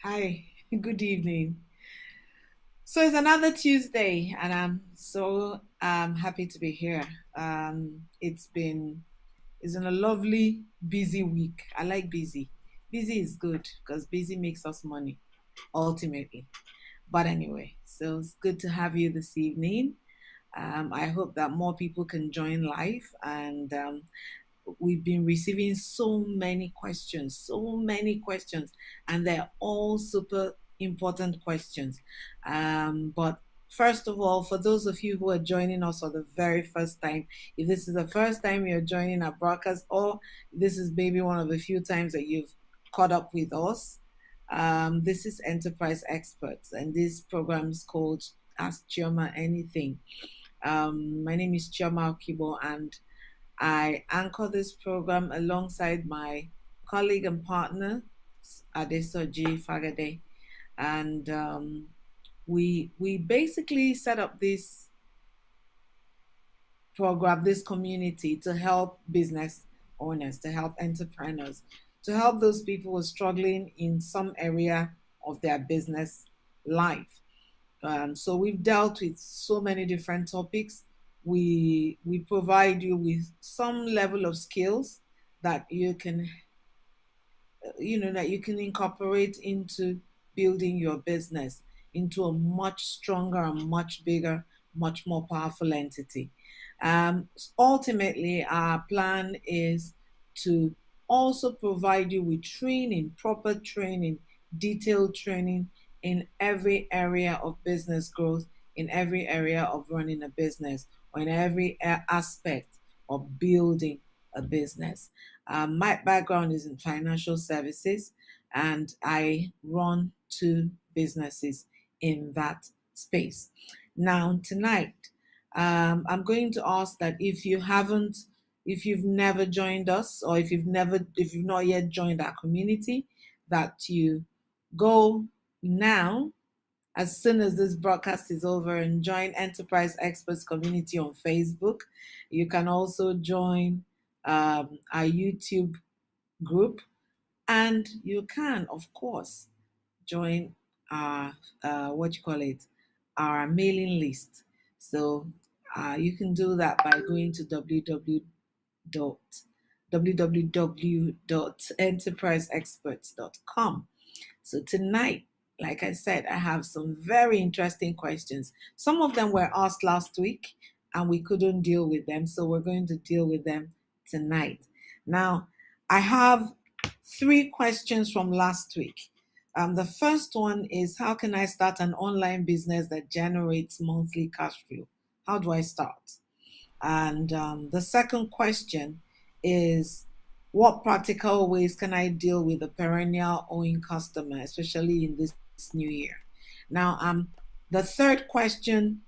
Hi, good evening. So it's another Tuesday, and I'm so happy to be here. It's been a lovely, busy week. I like busy. Busy is good because busy makes us money ultimately. But anyway, so it's good to have you this evening. I hope that more people can join live, and we've been receiving so many questions, and they're all super important questions. But first of all, for those of you who are joining us for the very first time, if this is the first time you're joining our broadcast, or this is maybe one of the few times that you've caught up with us, this is Enterprise Experts, and this program is called Ask Chioma Anything. My name is Chioma Kibo, and I anchor this program alongside my colleague and partner, Adesoji Fagade. And we basically set up this program, this community to help business owners, to help entrepreneurs, to help those people who are struggling in some area of their business life. So we've dealt with so many different topics. We provide you with some level of skills that you can incorporate into building your business into a much stronger and much bigger, much more powerful entity. Ultimately, our plan is to also provide you with training, proper training, detailed training in every area of business growth, in every area of running a business, or in every aspect of building a business. My background is in financial services, and I run two businesses in that space. Now, tonight, I'm going to ask that if you've never joined us, or if you've not yet joined our community, that you go now as soon as this broadcast is over and join Enterprise Experts Community on Facebook. You can also join our YouTube group, and you can, of course, join our what you call it, our mailing list. So you can do that by going to www.enterpriseexperts.com. So tonight, like I said, I have some very interesting questions. Some of them were asked last week and we couldn't deal with them, so we're going to deal with them tonight. Now, I have three questions from last week. The first one is, how can I start an online business that generates monthly cash flow? How do I start? And the second question is, what practical ways can I deal with a perennial owing customer, especially in this new year? Now, the third question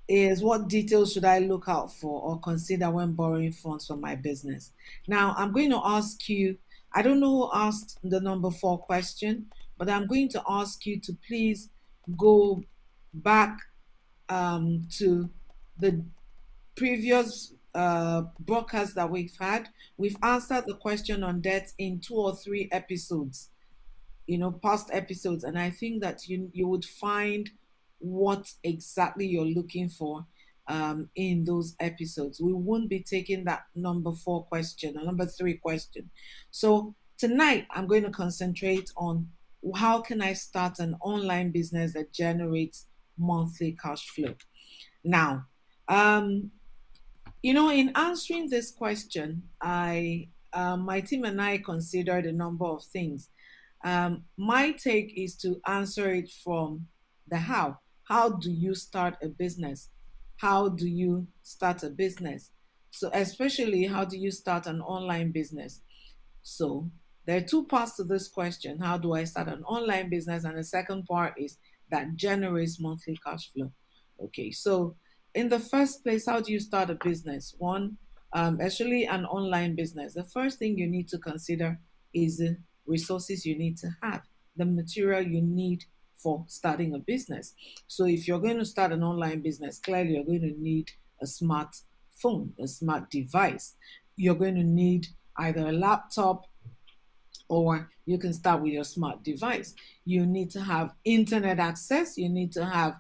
is, what details should I look out for or consider when borrowing funds for my business? Now, I'm going to ask you, I don't know who asked the number four question, but I'm going to ask you to please go back to the previous broadcasts that we've had. We've answered the question on debt in two or three episodes, past episodes, and I think that you would find what exactly you're looking for in those episodes. We won't be taking that number four question or number three question. So tonight, I'm going to concentrate on, how can I start an online business that generates monthly cash flow? Now, um, in answering this question, I my team and I considered a number of things. My take is to answer it from the how. How do you start a business? How do you start a business? So, especially, how do you start an online business? So, there are two parts to this question. How do I start an online business? And the second part is, that generates monthly cash flow. Okay, so in the first place, how do you start a business? One, actually, an online business. The first thing you need to consider is the resources you need to have, the material you need for starting a business. So, if you're going to start an online business, clearly you're going to need a smartphone, a smart device. You're going to need either a laptop, or you can start with your smart device. You need to have internet access, you need to have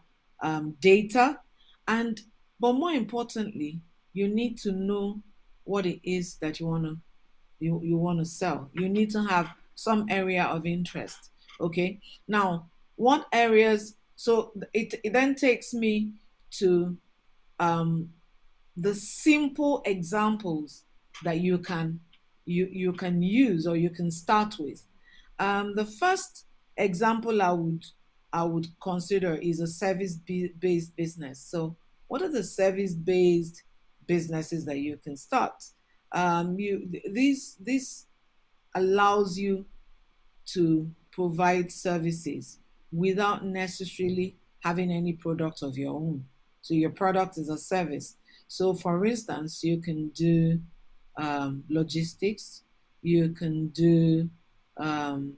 data, and but more importantly, you need to know what it is that you want to sell. You need to have some area of interest. Okay. Now, what areas? So it then takes me to um, the simple examples that you can use or you can start with. The first example I would consider is a based business. So, what are the service based businesses that you can start? You this allows you to provide services without necessarily having any product of your own. So your product is a service. So, for instance, you can do logistics, you can do um,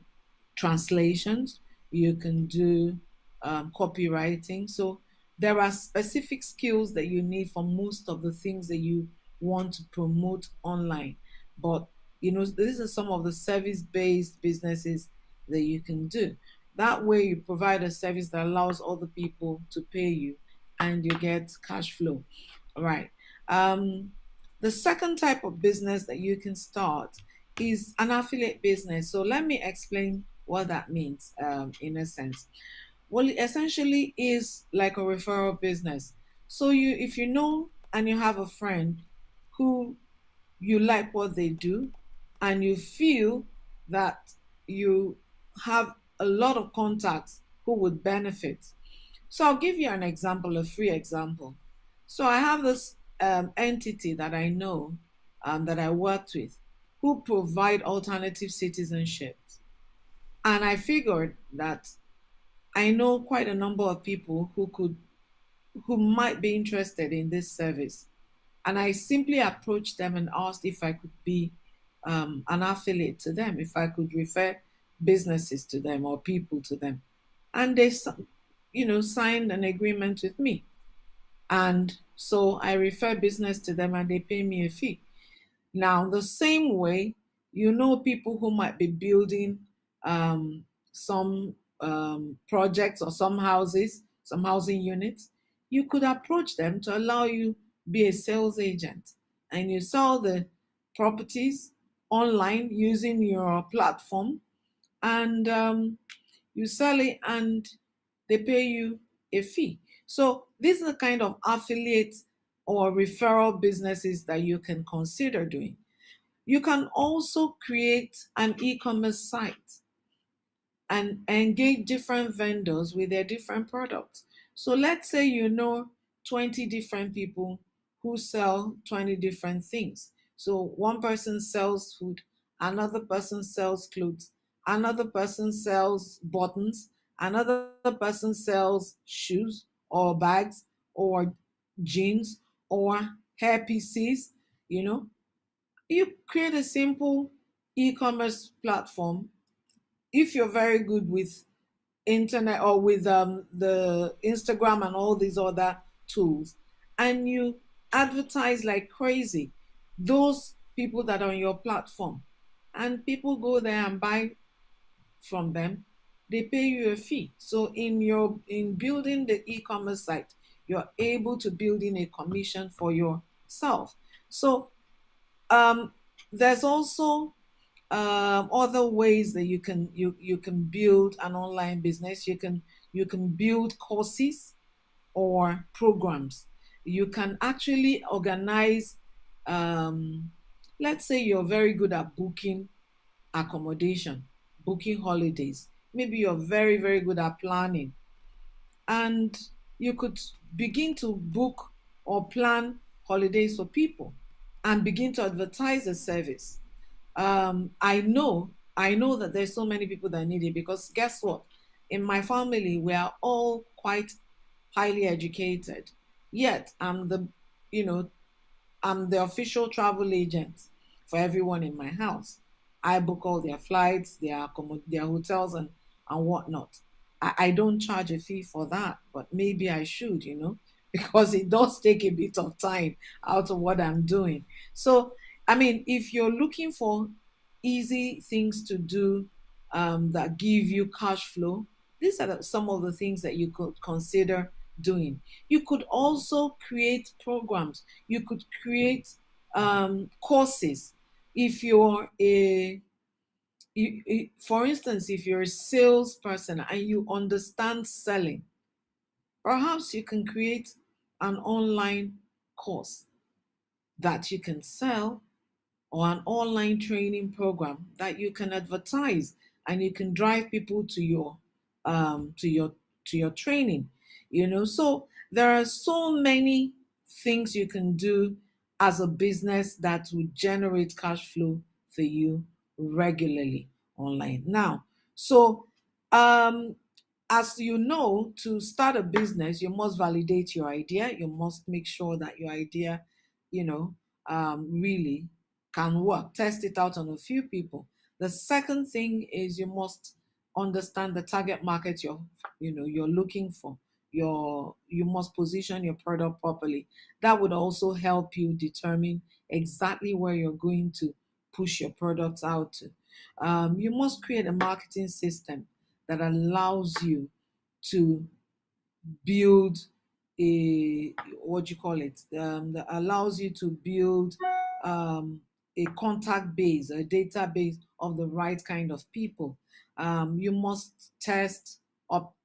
translations, you can do copywriting. So there are specific skills that you need for most of the things that you want to promote online. But these are some of the service-based businesses that you can do. That way, you provide a service that allows other people to pay you, and you get cash flow. All right. Um, the second type of business that you can start is an affiliate business. So let me explain what that means in a sense. Well, it essentially is like a referral business. So if you know and you have a friend who you like what they do, and you feel that you have a lot of contacts who would benefit. So I'll give you an example, a free example. So I have this entity that I know that I worked with who provide alternative citizenships. And I figured that I know quite a number of people who might be interested in this service. And I simply approached them and asked if I could be an affiliate to them, if I could refer businesses to them or people to them. And they, signed an agreement with me. And so I refer business to them and they pay me a fee. Now, the same way, people who might be building some projects or some houses, some housing units, you could approach them to allow you be a sales agent, and you sell the properties online using your platform, and you sell it and they pay you a fee. So these are the kind of affiliate or referral businesses that you can consider doing. You can also create an e-commerce site and engage different vendors with their different products. So let's say 20 different people who sell 20 different things. So one person sells food, another person sells clothes, another person sells buttons, another person sells shoes or bags or jeans or hair pieces, you know. You create a simple e-commerce platform if you're very good with internet or with the Instagram and all these other tools, and you advertise like crazy, those people that are on your platform, and people go there and buy from them, they pay you a fee. So in building the e-commerce site, you're able to build in a commission for yourself. So um, there's also other ways that you can build an online business. You can build courses or programs. You can actually organize. Um, let's say you're very good at booking accommodation, booking holidays. Maybe you're very good at planning, and you could begin to book or plan holidays for people and begin to advertise the service. I know that there's so many people that need it, because guess what? In my family, we are all quite highly educated. Yet you know, I'm the official travel agent for everyone in my house. I book all their flights, their hotels, and whatnot. I don't charge a fee for that, but maybe I should, because it does take a bit of time out of what I'm doing. So, I mean, if you're looking for easy things to do that give you cash flow. These are some of the things that you could consider doing. You could also create programs. You could create courses. If you're for instance, if you're a salesperson and you understand selling, perhaps you can create an online course that you can sell, or an online training program that you can advertise, and you can drive people to your um to your to your training. So there are so many things you can do as a business that would generate cash flow for you regularly online. Now, so um as you know, to start a business, you must validate your idea. You must make sure that your idea, you know, really can work. Test it out on a few people. The second thing is you must understand the target market you're looking for. You must position your product properly. That would also help you determine exactly where you're going to push your products out to. You must create a marketing system that allows you to build a, what do you call it, that allows you to build um, a contact base, a database of the right kind of people. You must test up,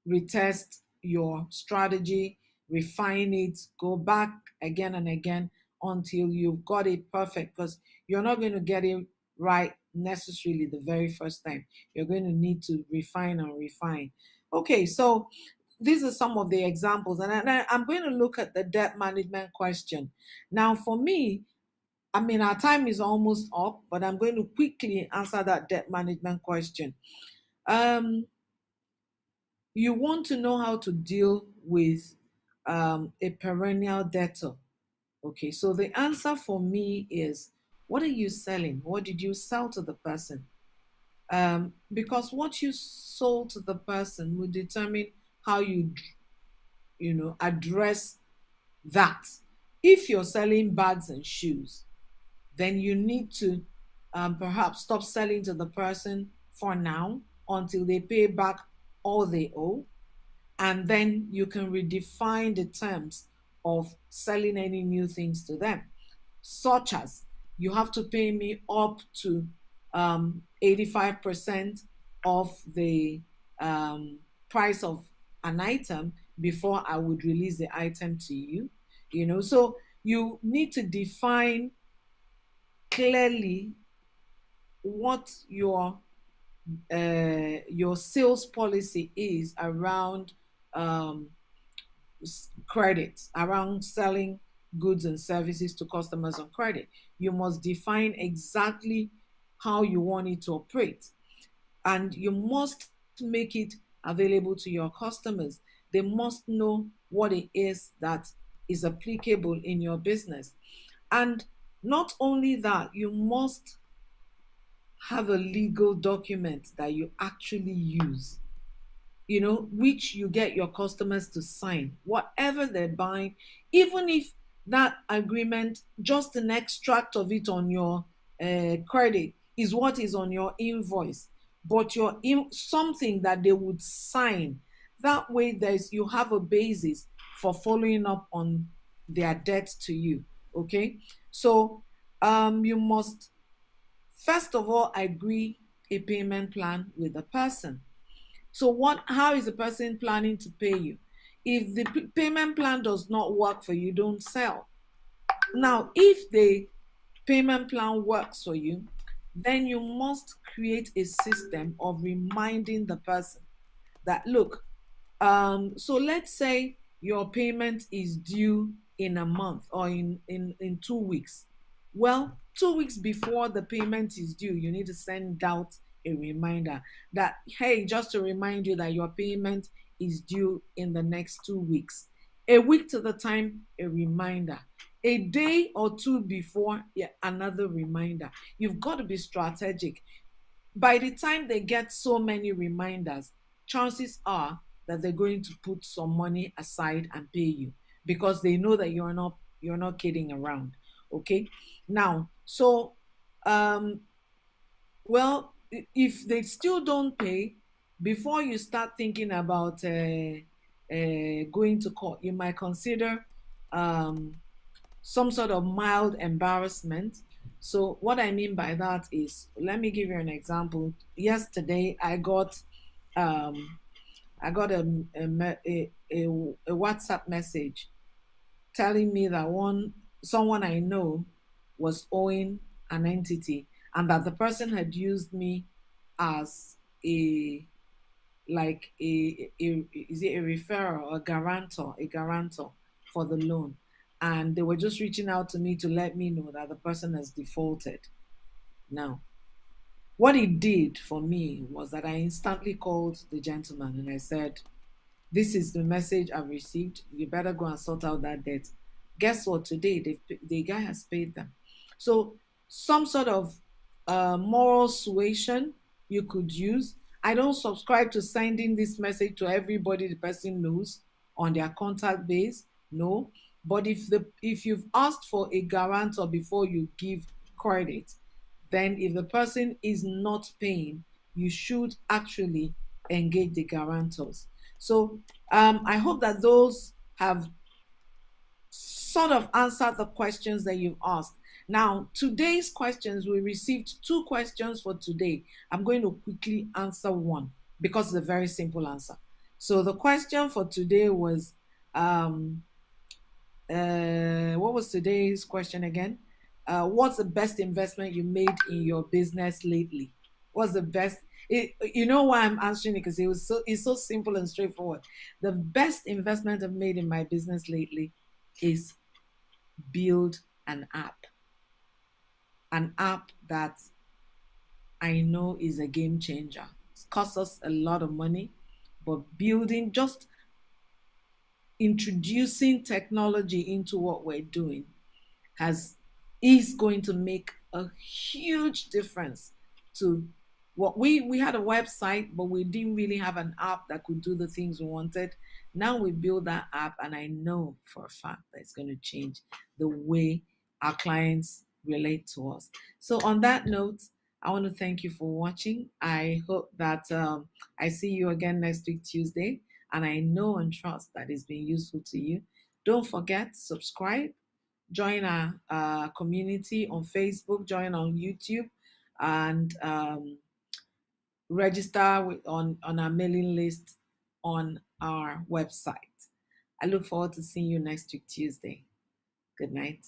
retest your strategy, refine it, go back again and again until you've got it perfect, because you're not going to get it right necessarily the very first time. You're going to need to refine and refine. Okay, so these are some of the examples, and I'm going to look at the debt management question. Now, for me, I mean, our time is almost up, but I'm going to quickly answer that debt management question. Um, you want to know how to deal with a perennial debtor. Okay, so the answer for me is, what are you selling? What did you sell to the person? Because what you sold to the person will determine how you address that. If you're selling bags and shoes, then you need to perhaps stop selling to the person for now until they pay back all they owe, and then you can redefine the terms of selling any new things to them, such as, you have to pay me up to 85% of the price of an item before I would release the item to you. So you need to define clearly what your sales policy is around um, credit, around selling goods and services to customers on credit. You must define exactly how you want it to operate, and you must make it available to your customers. They must know what it is that is applicable in your business. And not only that, you must have a legal document that you actually use, which you get your customers to sign, whatever they're buying, even if that agreement, just an extract of it on your credit, is what is on your invoice, but something that they would sign. That way, you have a basis for following up on their debt to you. Okay, so you must first of all agree a payment plan with the person. So how is the person planning to pay you? If the payment plan does not work for you, don't sell. Now, if the payment plan works for you, then you must create a system of reminding the person that, look, so let's say your payment is due in a month, or in 2 weeks. Well, 2 weeks before the payment is due, you need to send out a reminder that, hey, just to remind you that your payment is due in the next 2 weeks. A week to the time, a reminder. A day or two before, yeah, another reminder. You've got to be strategic. By the time they get so many reminders, chances are that they're going to put some money aside and pay you, because they know that you're not kidding around. Okay, now, so Um, well, if they still don't pay, before you start thinking about going to court, you might consider um, some sort of mild embarrassment. So, what I mean by that is, let me give you an example. Yesterday, um, I got a WhatsApp message telling me that someone I know was owing an entity, and that the person had used me as a is it a referrer or a guarantor for the loan, and they were just reaching out to me to let me know that the person has defaulted. Now, what it did for me was that I instantly called the gentleman and I said, this is the message I've received. You better go and sort out that debt. Guess what? Today, the guy has paid them. So, some sort of moral suasion you could use. I don't subscribe to sending this message to everybody the person knows on their contact base. No. But if you've asked for a guarantor before you give credit, then if the person is not paying, you should actually engage the guarantors. So I hope that those have sort of answered the questions that you've asked. Now, today's questions, we received two questions for today. I'm going to quickly answer one because it's a very simple answer. So the question for today was, um, what was today's question again? What's the best investment you made in your business lately? What's the best? You know why I'm answering it? Because it's so simple and straightforward. The best investment I've made in my business lately is build an app that I know is a game changer. It's cost us a lot of money, but building, just introducing technology into what we're doing has is going to make a huge difference to what we had a website, but we didn't really have an app that could do the things we wanted. Now we build that app, and I know for a fact that it's going to change the way our clients relate to us. So on that note, I want to thank you for watching. I hope that I see you again next week Tuesday, and I know and trust that it's been useful to you. Don't forget, subscribe, join our community on Facebook, join on YouTube, and register on our mailing list on our website. I look forward to seeing you next week, Tuesday. Good night.